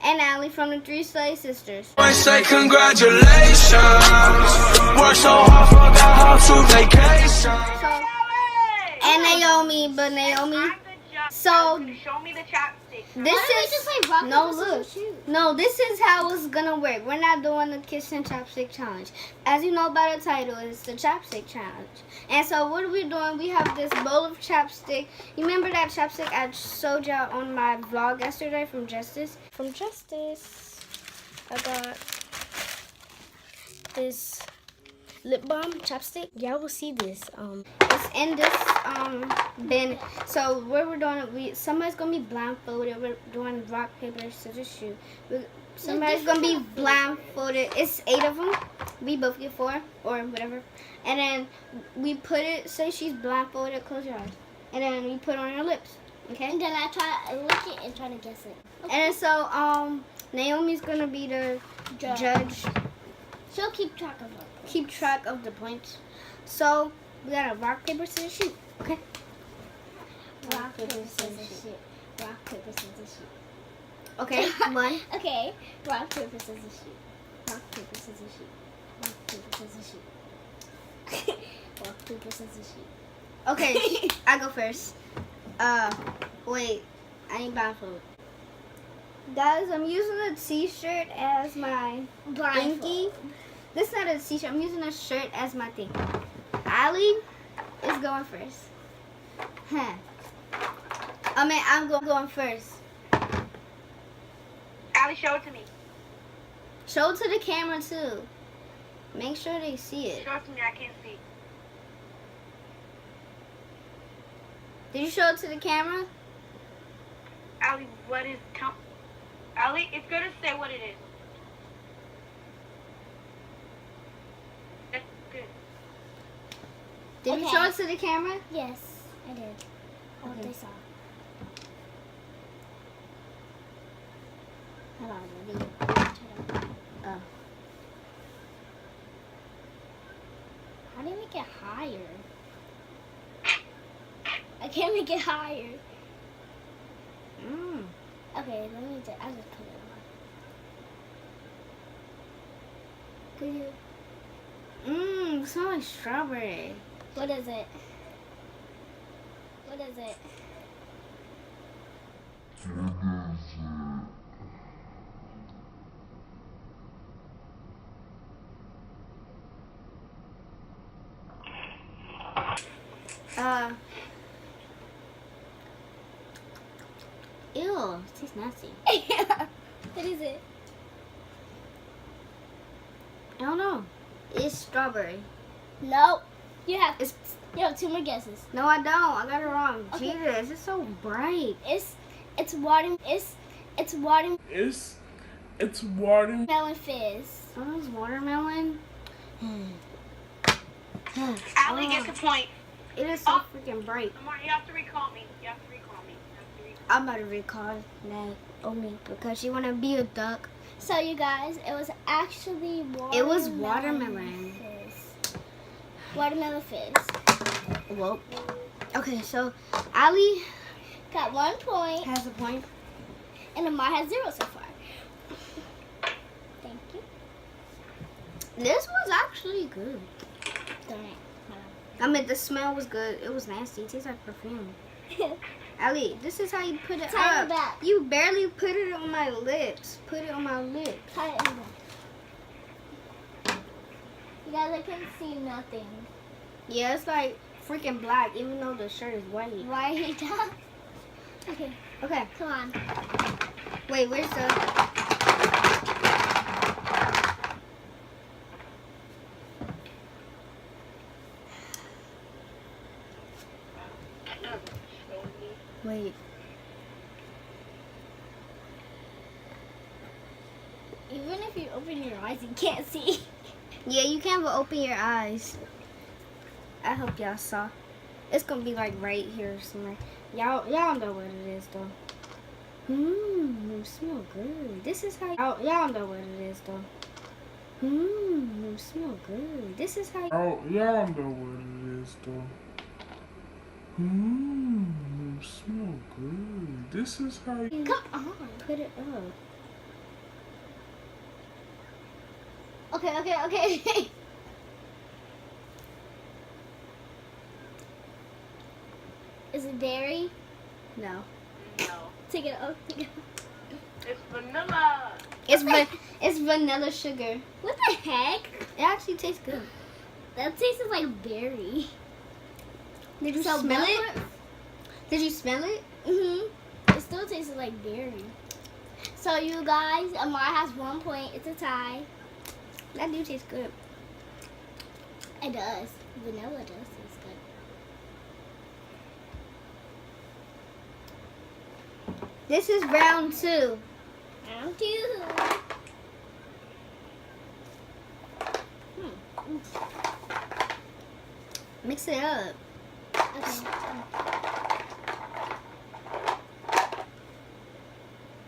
and Allie from the Three Slay Sisters. I say congratulations. Work so hard, forgot how to vacation. And Naomi, but Naomi. So show me the chapstick. this is no look. No, this is how it's gonna work. We're not doing the kiss and chapstick challenge. As you know by the title, it's the chapstick challenge. And so what are we doing? We have this bowl of chapstick. You remember that chapstick I showed y'all on my vlog yesterday from Justice? From Justice, I got this lip balm chapstick. Y'all will see this. It's in this bin. So what we're doing, somebody's gonna be blindfolded. We're doing rock, paper, scissors, shoot. Somebody's gonna be blindfolded. It's 8 of them. We both get 4 or whatever. And then we put it. Say she's blindfolded. Close your eyes. And then we put it on her lips. Okay. And then I try to lick it and try to guess it. Okay. And so Naomi's gonna be the judge. She'll keep track of it. Keep track of the points. So we got a rock, paper, scissors, shoot. Okay. Rock, paper, scissors, shoot. Rock, paper, scissors, shoot. Okay, 1. Okay. Rock, paper, scissors, shoot. Rock, paper, scissors, shoot. Rock, paper, scissors, shoot. Rock, paper, scissors, shoot. Okay, I go first. Wait, I ain't blindfolded. Guys, I'm using a t-shirt as my blankie. This is not a t-shirt. I'm using a shirt as my thing. Allie is going first. I'm going first. Allie, show it to me. Show it to the camera too. Make sure they see it. Show it to me. I can't see. Did you show it to the camera? Allie, what is Allie, it's gonna say what it is. That's good. Did you show it to the camera? Yes, I did. What they saw. Hold on, ready? Oh. How do you make it higher? I can't make it higher. Okay, let me just, I'll just put it on. It smells like strawberry. What is it? What is it? Ew, it tastes nasty. What is it? I don't know. It's strawberry. Nope. You have 2 more guesses. No, I don't. I got it wrong. Okay. Jesus, it's so bright. It's water. It's water. It's water. Melon fizz. Oh, it's watermelon. Allie gets a point. It is so freaking bright. Amari, you have to recall me. I'm about to recall Naomi because she wanna be a duck. So you guys, it was actually watermelon. It was watermelon. Fizz. Watermelon fizz. Whoa. Okay, so Allie Got 1 point. has a point. And Amari has 0 so far. Thank you. This was actually good. Darn it. I mean, the smell was good. It was nasty. It tastes like perfume. Allie, this is how you put it Tie up. it back. You barely put it on my lips. Put it on my lips. Tie it in there. You guys, I can't see nothing. Yeah, it's like freaking black, even though the shirt is white. White. Okay, Okay, come on. wait, where's the... Wait. Even if you open your eyes, you can't see. Yeah, you can't but open your eyes. I hope y'all saw. It's gonna be like right here somewhere. Y'all know what it is though. Smell good. This is how y'all know what it is though. Smell good. This is how Y'all know what it is though. Smell good. This is how you... Come on. put it up. Okay. Is it berry? No. No. Take it off. It's vanilla. It's vanilla sugar. What the heck? It actually tastes good. That tastes like berry. Did you smell it? Did you smell it? It still tastes like berry. So you guys, Amari has 1 point. It's a tie. That do taste good. It does. Vanilla does taste good. This is round 2. Round 2. Mix it up. Okay.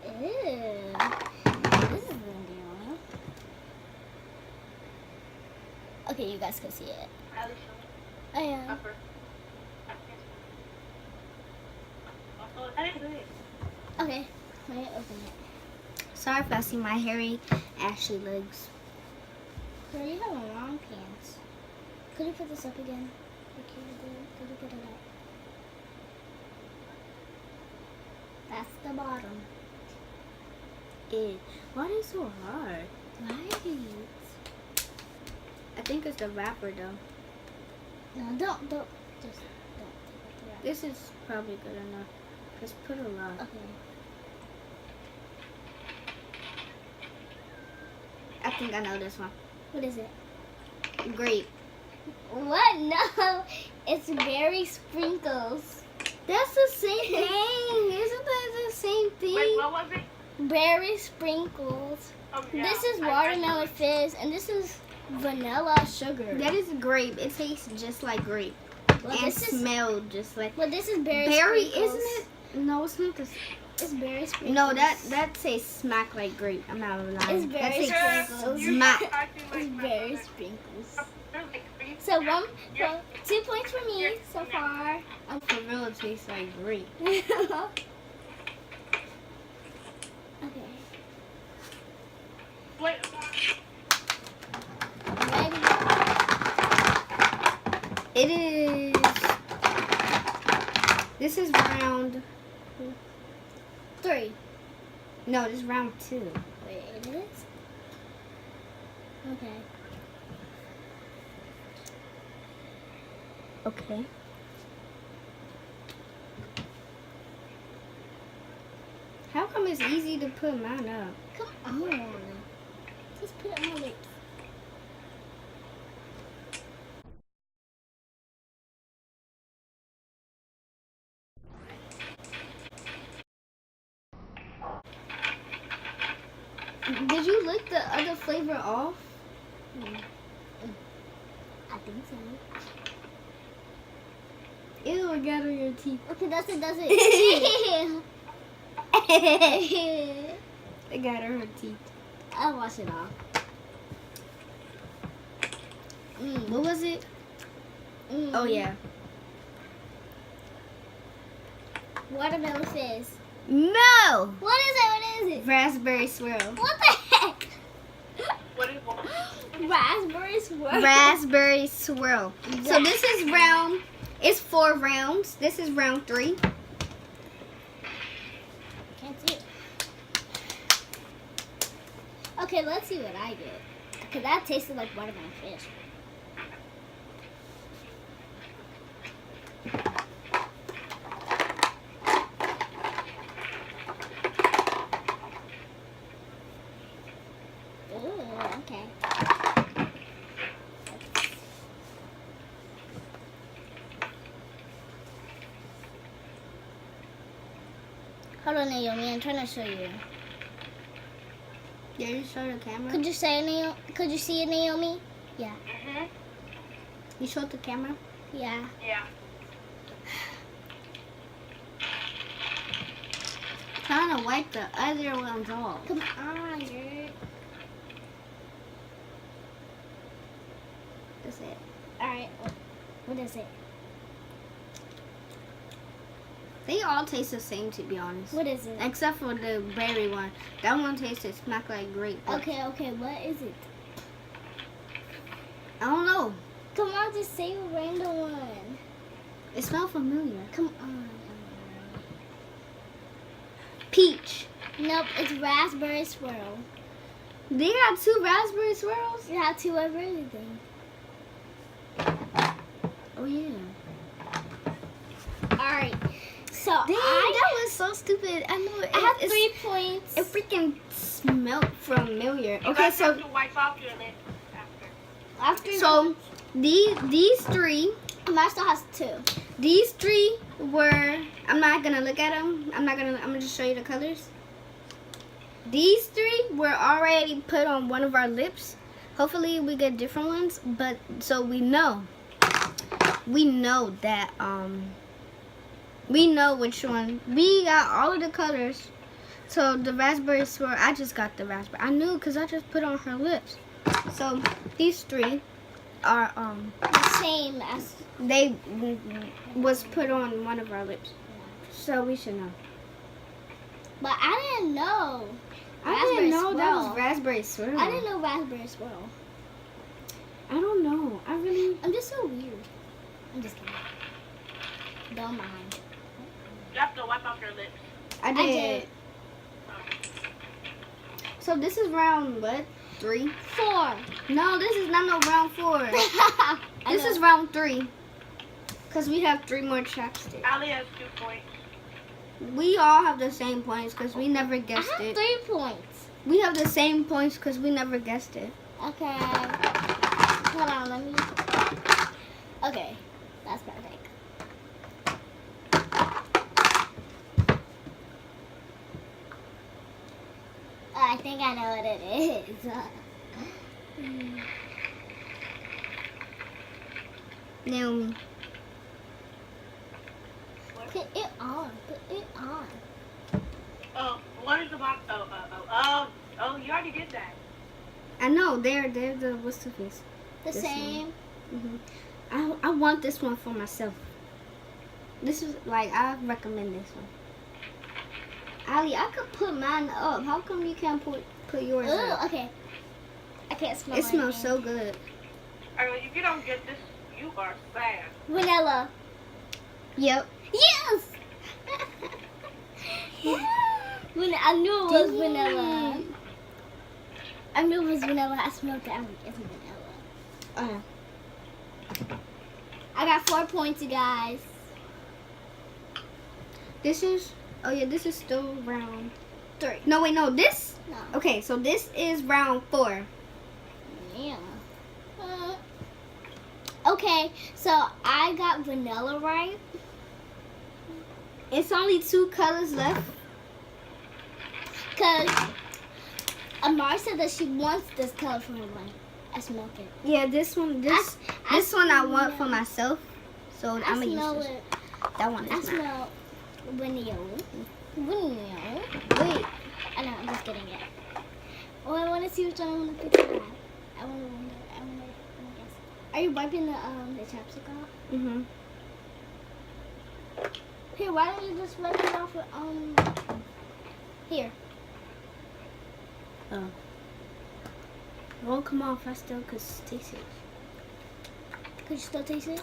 Ew. This is vanilla. Okay, you guys can see it. Allie, show me. Oh yeah. Upper. Oh, that is good. Okay. Let me open it. Sorry if I see my hairy ashy legs. Girl, you have a long pants. Could you put this up again? Could you put it up? That's the bottom. Why are they so hard? Right. I think it's the wrapper though. No, don't. Just don't take it out. This is probably good enough. Just put a lot. Okay. I think I know this one. What is it? Grape. What? No. It's berry sprinkles. That's the same thing. Isn't that the same thing? Wait, what was it? Berry sprinkles. Oh, yeah. This is I- watermelon fizz, and this is vanilla sugar. That is grape. It tastes just like grape. Well, And this is smelled just like this is berry berry, sprinkles. isn't it? No, it's not the. It's berry sprinkles. No, that tastes smack like grape. I'm not lying. It's That berry tastes sprinkles. smack. It's berry sprinkles. They're like green. So 2 points for me so far. For real, it tastes like grape. Okay. Wait, Ready? It is. This is round. 3. No, this is round 2. Wait, it is? Okay. Okay. How come it's easy to put mine up? Come on. Just put it on my lips. Did you lick the other flavor off? I think so. Ew, it got on your teeth. Okay, that's it. It got on her teeth. I'll wash it off. What was it? Oh, yeah. Watermelon fizz. No! What is it? What is it? Raspberry swirl. What the heck? what is one? Raspberry swirl. Raspberry swirl. So this is round. It's 4 rounds. This is round 3. Can't see it. Okay, let's see what I get. Because that tasted like watermelon fish. Ooh, okay. Hold on, Naomi. I'm trying to show you. Did you show the camera? Could you say Naomi? Could you see it, Naomi? Yeah. Mhm. You showed the camera? Yeah. Yeah. Trying to wipe the other ones off. Come on, you're... That's it. Alright, what is it? They all taste the same, to be honest. What is it? Except for the berry one. That one tasted smack like grape. Okay, what is it? Come on, just say a random one. It smells familiar. Come on. Peach. Nope, it's raspberry swirl. They got 2 raspberry swirls? You have 2 of everything. Oh, yeah. Alright. So Dang, that was so stupid. I know it. I have it's- 3 points. It freaking smelled familiar. You Okay, guys have so to wipe off your lips after. After these 3, Amari still has 2. these 3 were. I'm not gonna look at them. I'm gonna just show you the colors. These 3 were already put on one of our lips. Hopefully we get different ones, but so we know that we know which one. We got all of the colors. So the raspberry swirl, I just got the raspberry. I knew because I just put on her lips. So these 3 are The same as. they was put on one of our lips. So we should know. But I didn't know. I didn't know that swirl. was raspberry swirl. I didn't know raspberry swirl. I don't know. I'm just so weird. I'm just kidding. Don't mind. You have to wipe off your lips. I did. did. So this is round what? 3? 4. No, this is not no round 4. I This know. is round 3. Because we have 3 more chapsticks. Ali has 2 points. We all have the same points because we never I guessed have it. 3 points. We have the same points because we never guessed it. Okay. Hold on, let me. Okay, that's perfect. I think I know what it is. Naomi. Put it on. Put it on. Oh, what is the box? Oh, you already did that. I know, they're the what's the face? The This same. I want this one for myself. This is like I recommend this one. Ali, I could put mine up. How come you can't put yours up? Ooh, okay. I can't smell It smells anything. so good. Alright, if you don't get this, you are sad. Vanilla. Yep. Yes! I knew it was vanilla. I knew it was vanilla. I smelled it. I'm like, it's vanilla. I got 4 points, you guys. This is this is still round 3. No wait, no, this No. okay, so this is round 4. Yeah. Okay, so I got vanilla right. It's only 2 colors left. Because Amari said that she wants this colorful one. I smelled it. Yeah, this one this one I want for myself. So I'm I gonna smell use this. it. That one I is not. smell vanilla. Vanilla. Wait. I know, I'm just getting it. Oh, I want to see which one I want to pick up. I want to guess. Are you wiping the chapstick off? Mhm. Here, why don't you just wipe it off with, here. Oh. It won't come off. I still could taste it. Could you still taste it?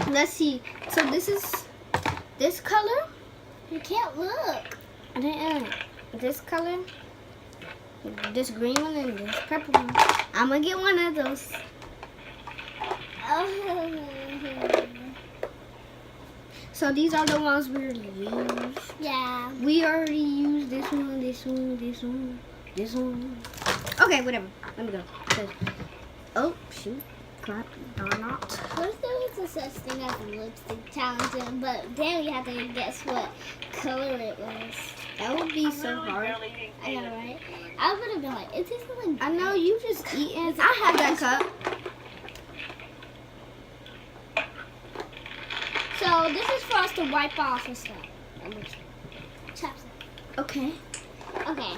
Let's see. So this is this color. You can't look. I didn't. This color. This green one and this purple one. I'm gonna get one of those. Oh. So these are the ones we already used. Yeah. We already used this one, this one, this one, this one. Okay, whatever. Let me go. Oh, shoot. Clap. Or not. What if there was a such thing as a lipstick challenge? But then you have to guess what color it was. That would be so Literally hard. barely eating I know, it. right? I would have been like, it tastes like. I know you just eating. I have that cup. So this is for us to wipe off and stuff. Chapstick. Okay. Okay.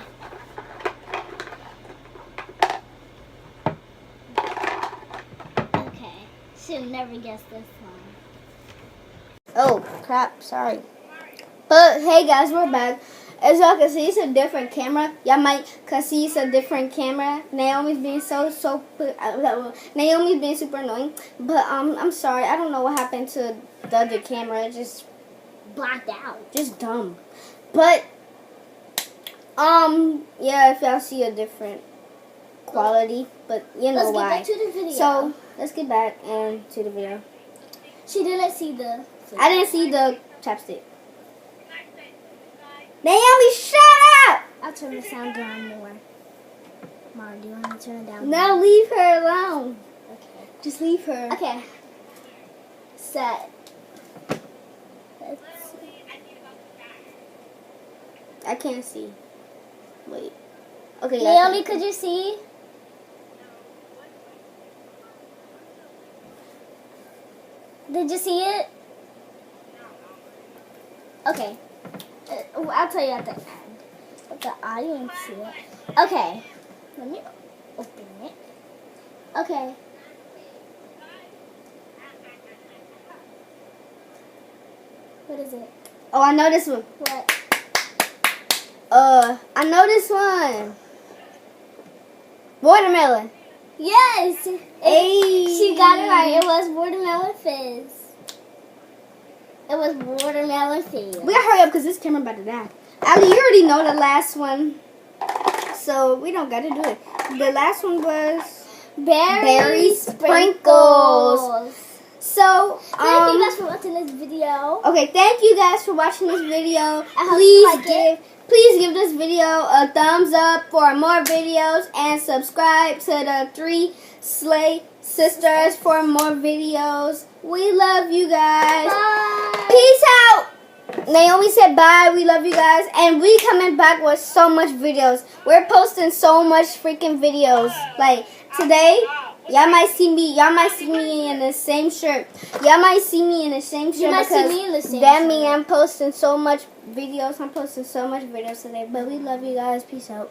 Okay. Should never guess this one. Oh, crap. Sorry. But, hey, guys, we're back. As y'all can see, it's a different camera. Y'all might can see it's a different camera. Naomi's being Naomi's being super annoying. But I'm sorry. I don't know what happened to the other camera. It just Blacked out. just dumb. But yeah, if y'all see a different quality, but you know why. Let's get back to the video. So let's get back to the video. She didn't see the. I didn't see the chapstick. Naomi, shut up! I'll turn the sound down more. Mom, do you want me to turn it down? Now leave her alone. Okay. Just leave her. Okay. Set. Let's see. I can't see. Wait. Okay. yeah, I Naomi, can- could you see? Did you see it? Okay. I'll tell you at the end. But the audience see it. Okay. Let me open it. Okay. What is it? Oh, I know this one. What? I know this one. Watermelon. Yes! Hey. She got it right. It was watermelon fizz. It was watermelon fizz. We gotta hurry up because this camera about to die. Ali, you already know the last one, so we don't gotta do it. The last one was Berry sprinkles. So Thank you guys for watching this video. okay, thank you guys for watching this video. I hope you like it. Please give this video a thumbs up for more videos and subscribe to the 3 Slay Sisters for more videos. We love you guys. Bye. Peace out. Naomi said bye. We love you guys. And we coming back with so much videos. We're posting so much freaking videos. Like today, y'all might see me in the same shirt. Y'all might see me in the same shirt might see because me in the same that shirt. means I'm posting so much videos. I'm posting so much videos today. But we love you guys. Peace out.